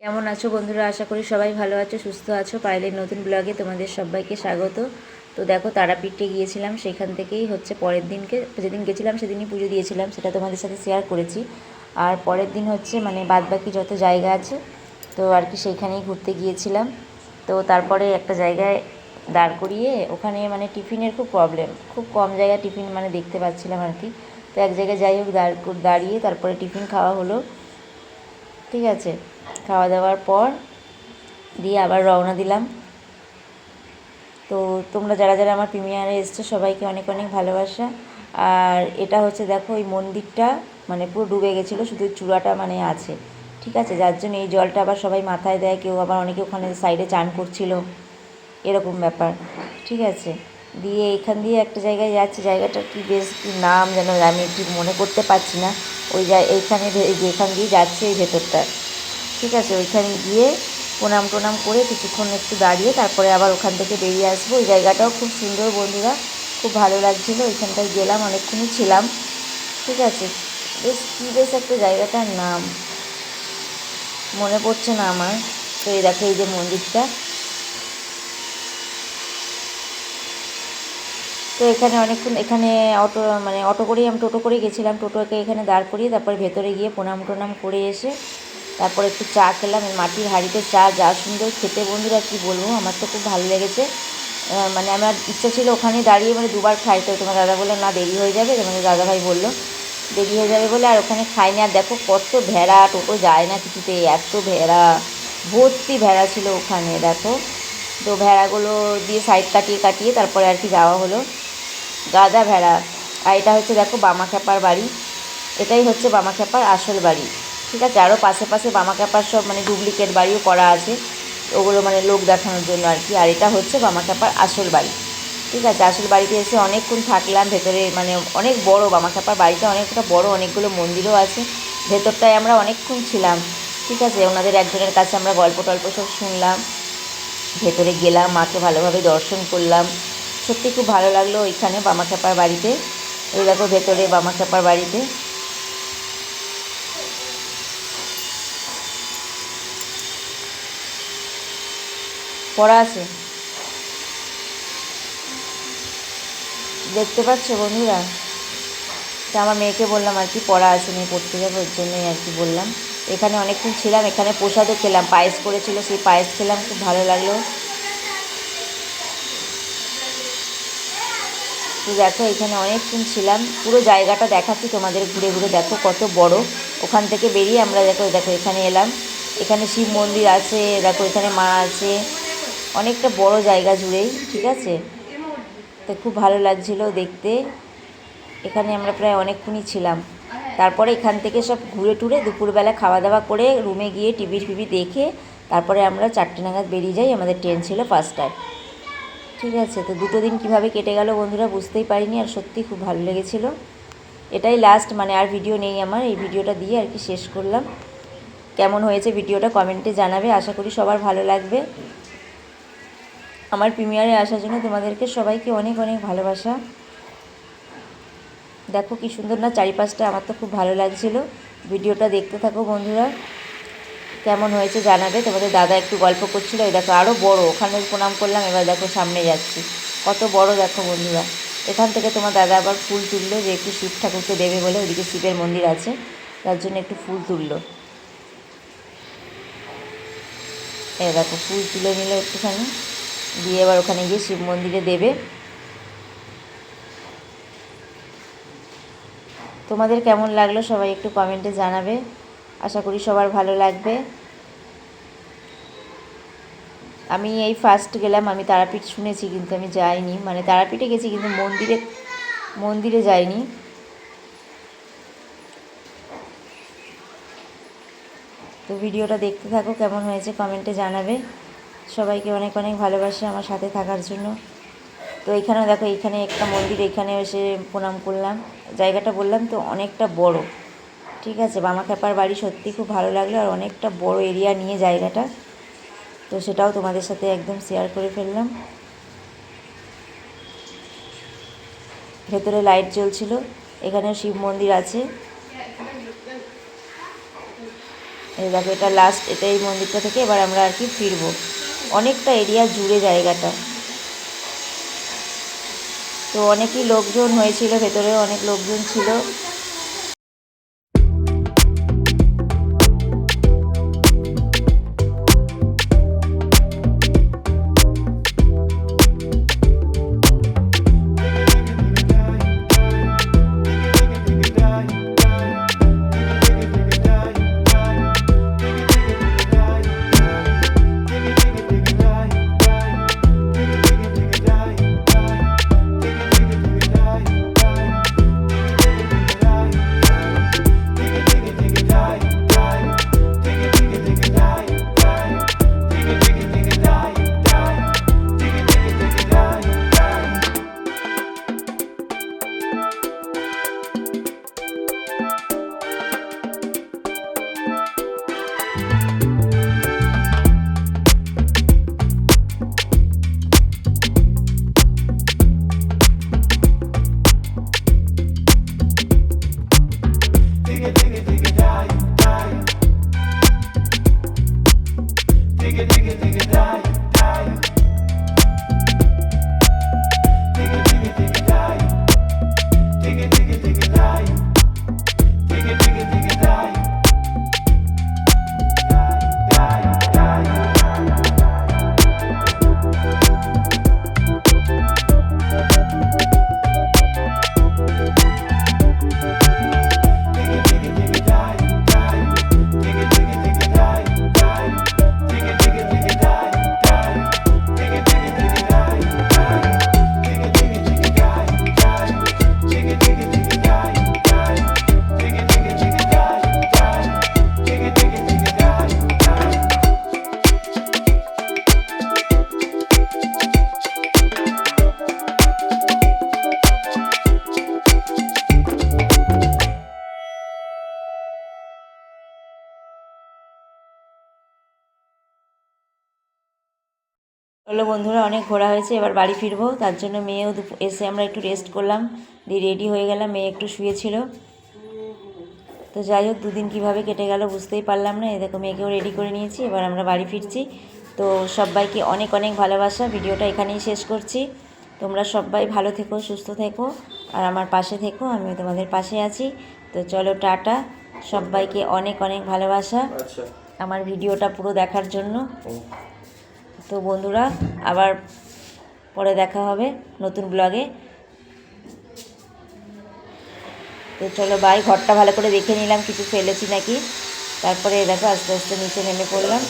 কেমন আছো বন্ধুরা? আশা করি সবাই ভালো আছো, সুস্থ আছো। পায়েলের নতুন ব্লগে তোমাদের সবাইকে স্বাগত। তো দেখো, তারাপীঠে গিয়েছিলাম, সেখান থেকেই হচ্ছে পরের দিনকে, যেদিন গেছিলাম সেদিনই পুজো দিয়েছিলাম, সেটা তোমাদের সাথে শেয়ার করেছি। আর পরের দিন হচ্ছে মানে বাদবাকি যত জায়গা আছে তো আর কি সেইখানেই ঘুরতে গিয়েছিলাম। তো তারপরে একটা জায়গায় দাঁড় করিয়ে ওখানে মানে টিফিনের খুব প্রবলেম, খুব কম জায়গায় টিফিন মানে দেখতে পাচ্ছিলাম আর কি। তো এক জায়গায় যাই হোক দাঁড়িয়ে তারপরে টিফিন খাওয়া হলো, ঠিক আছে। খাওয়া দাওয়ার পর দিয়ে আবার রওনা দিলাম। তো তোমরা যারা যারা আমার প্রিমিয়ারে এসছো সবাইকে অনেক অনেক ভালোবাসা। আর এটা হচ্ছে দেখো, এই মন্দিরটা মানে পুরো ডুবে গেছিলো, শুধু চূড়াটা মানে আছে, ঠিক আছে। যার জন্য এই জলটা আবার সবাই মাথায় দেয়, কেউ আবার অনেকে ওখানে সাইডে চান করছিল, এরকম ব্যাপার, ঠিক আছে। দিয়ে এখান দিয়ে একটা জায়গায় যাচ্ছি, জায়গাটার কি বেশ কি নাম যেন আমি ঠিক মনে করতে পারছি না। ওই এইখানে যেখান দিয়ে যাচ্ছে এই ভেতরটা, ঠিক আছে। ওইখানে গিয়ে প্রণাম টোনাম করে কিছুক্ষণ একটু দাঁড়িয়ে তারপরে আবার ওখান থেকে বেরিয়ে আসবো। ওই জায়গাটাও খুব সুন্দর বন্ধুরা, খুব ভালো লাগছিলো। ওইখানটায় গেলাম, অনেকক্ষণই ছিলাম, ঠিক আছে। বেশ একটা জায়গাটার নাম মনে পড়ছে না আমার। তো এই দেখো, এই যে মন্দিরটা, তো এখানে অনেকক্ষণ এখানে অটো করেই আমি টোটো করে গেছিলাম। টোটোকে এখানে দাঁড় করিয়ে তারপরে ভেতরে গিয়ে প্রণাম টোনাম করে এসে তারপরে একটু চা খেলাম। এই মাটির হাঁড়িতে চা যা সুন্দর খেতে বন্ধুরা, কি বলবো, আমার তো খুব ভালো লেগেছে। মানে আমার ইচ্ছা ছিল ওখানে দাঁড়িয়ে মানে দুবার খাই, তো তোমার দাদা বললো না দেরি হয়ে যাবে, তোমাদের দাদাভাই বললো দেরি হয়ে যাবে বলে আর ওখানে খাইনি। আর দেখো কত ভেড়া, টোটো যায় না কিছুতে, এত ভেড়া, ভর্তি ভেড়া ছিল ওখানে দেখো। তো ভেড়াগুলো দিয়ে সাইড কাটিয়ে কাটিয়ে তারপরে আর কি যাওয়া হলো। গাদা ভেড়া। আর এটা হচ্ছে দেখো বামাখ্যাপার বাড়ি, এটাই হচ্ছে বামাখ্যাপার আসল বাড়ি, ঠিক আছে। আরও পাশে পাশে বামাখ্যাপার সব মানে ডুপ্লিকেট বাড়িও করা আছে, ওগুলো মানে লোক দেখানোর জন্য আর কি। আর এটা হচ্ছে বামাখ্যাপার আসল বাড়ি, ঠিক আছে। আসল বাড়িতে এসে অনেকক্ষণ থাকলাম ভেতরে, মানে অনেক বড় বামাখ্যাপার বাড়িটা, অনেকটা বড়, অনেকগুলো মন্দিরও আছে ভেতরটায়। আমরা অনেকক্ষণ ছিলাম, ঠিক আছে। ওনাদের একজনের কাছে আমরা গল্প টল্প সব শুনলাম, ভেতরে গেলাম, মাকে ভালোভাবে দর্শন করলাম, সত্যি খুব ভালো লাগলো ওইখানে বামাখ্যাপার বাড়িতে। এই দেখো ভেতরে বামাখ্যাপার বাড়িতে পড়া আছে, দেখতে পাচ্ছ বন্ধুরা। তা আমার মেয়েকে বললাম আর কি পড়া আছে, মেয়ে পড়তে যাবো, ওর জন্যই আর কি বললাম। এখানে অনেকক্ষণ ছিলাম, এখানে প্রসাদও খেলাম, পায়েস করেছিল, সেই পায়েস খেলাম, খুব ভালো লাগলো। তো দেখো এখানে অনেকক্ষণ ছিলাম, পুরো জায়গাটা দেখাচ্ছি তোমাদের ঘুরে ঘুরে, দেখো কত বড়। ওখান থেকে বেরিয়ে আমরা দেখো দেখো এখানে এলাম, এখানে শিব মন্দির আছে, দেখো এখানে মা আছে, অনেকটা বড় জায়গা জুড়েই, ঠিক আছে। তো খুব ভালো লাগছিলো দেখতে। এখানে আমরা প্রায় অনেকক্ষণই ছিলাম। তারপরে এখান থেকে সব ঘুরে টুরে দুপুরবেলা খাওয়া দাওয়া করে রুমে গিয়ে টিভি ফিভি দেখে তারপরে আমরা 4টে নাগাদ বেরিয়ে যাই, আমাদের ট্রেন ছিল 5টায়, ঠিক আছে। তো দুটো দিন কীভাবে কেটে গেল বন্ধুরা বুঝতেই পারিনি, আর সত্যি খুব ভালো লেগেছিলো। এটাই লাস্ট, মানে আর ভিডিও নেই আমার, এই ভিডিওটা দিয়ে আর কি শেষ করলাম। কেমন হয়েছে ভিডিওটা কমেন্টে জানাবে, আশা করি সবার ভালো লাগবে। আমার প্রিমিয়ারে আসার জন্য তোমাদেরকে সবাইকে অনেক অনেক ভালোবাসা। দেখো কি সুন্দর না চারিপাশটা, আমার তো খুব ভালো লাগছিলো। ভিডিওটা দেখতে থাকো বন্ধুরা, কেমন হয়েছে জানাবে। তোমাদের দাদা একটু গল্প করছিলো, এই দেখো আরও বড়, ওখানে প্রণাম করলাম, এবার দেখো সামনে যাচ্ছি, কত বড় দেখো বন্ধুরা। এখান থেকে তোমার দাদা আবার ফুল তুললো, যে একটু শিব ঠাকুরকে দেবে বলে, ওইদিকে শিবের মন্দির আছে, তার জন্য একটু ফুল তুললো। এই দেখো ফুল তুলে নিল একটুখানি, দিয়ে এবার ওখানে গিয়ে শিব মন্দিরে দেবে। তোমাদের কেমন লাগলো সবাই একটু কমেন্টে জানাবে, আশা করি সবার ভালো লাগবে। আমি এই ফার্স্ট গেলাম, আমি তারাপীঠ শুনেছি কিন্তু আমি যাইনি, মানে তারাপীঠে গেছি কিন্তু মন্দিরে যাইনি। তো ভিডিওটা দেখতে থাকো, কেমন হয়েছে কমেন্টে জানাবে। সবাইকে অনেক অনেক ভালোবাসা আমার সাথে থাকার জন্য। তো এখানেও দেখো, এখানে একটা মন্দির, এখানে এসে প্রণাম করলাম। জায়গাটা বললাম তো অনেকটা বড়, ঠিক আছে। বামাখ্যাপার বাড়ি সত্যি খুব ভালো লাগলো, আর অনেকটা বড় এরিয়া নিয়ে জায়গাটা, তো সেটাও তোমাদের সাথে একদম শেয়ার করে ফেললাম। ভেতরে লাইট জ্বলছিল, এখানেও শিব মন্দির আছে। এই দেখো এটা লাস্ট, এটা এই মন্দিরটা থেকে এবার আমরা আর কি ফিরবো। অনেকটা এরিয়া জুড়ে জায়গাটা, তো অনেকই লোকজন হয়েছিল, ভেতরেও অনেক লোকজন ছিল। চলো বন্ধুরা, অনেক ঘোরা হয়েছে, এবার বাড়ি ফিরবো। তার জন্য মেয়েও এসে আমরা একটু রেস্ট করলাম, দিয়ে রেডি হয়ে গেলাম। মেয়ে একটু শুয়েছিল। তো যাই হোক, দুদিন কীভাবে কেটে গেল বুঝতেই পারলাম না। এই দেখো মেয়েকেও রেডি করে নিয়েছি, এবার আমরা বাড়ি ফিরছি। তো সবাইকে অনেক অনেক ভালোবাসা। ভিডিওটা এখানেই শেষ করছি। তোমরা সবাই ভালো থেকো, সুস্থ থেকো, আর আমার পাশে থেকো, আমি তোমাদের পাশে আছি। তো চলো, টাটা। সবাইকে অনেক অনেক ভালোবাসা আমার ভিডিওটা পুরো দেখার জন্য। তো বন্ধুরা, আবার পরে দেখা হবে নতুন ব্লগে। তো চলো বাই। ঘরটা ভালো করে দেখে নিলাম কিছু ফেলেছি নাকি, তারপরে দেখো আস্তে আস্তে নিচে নেমে পড়লাম।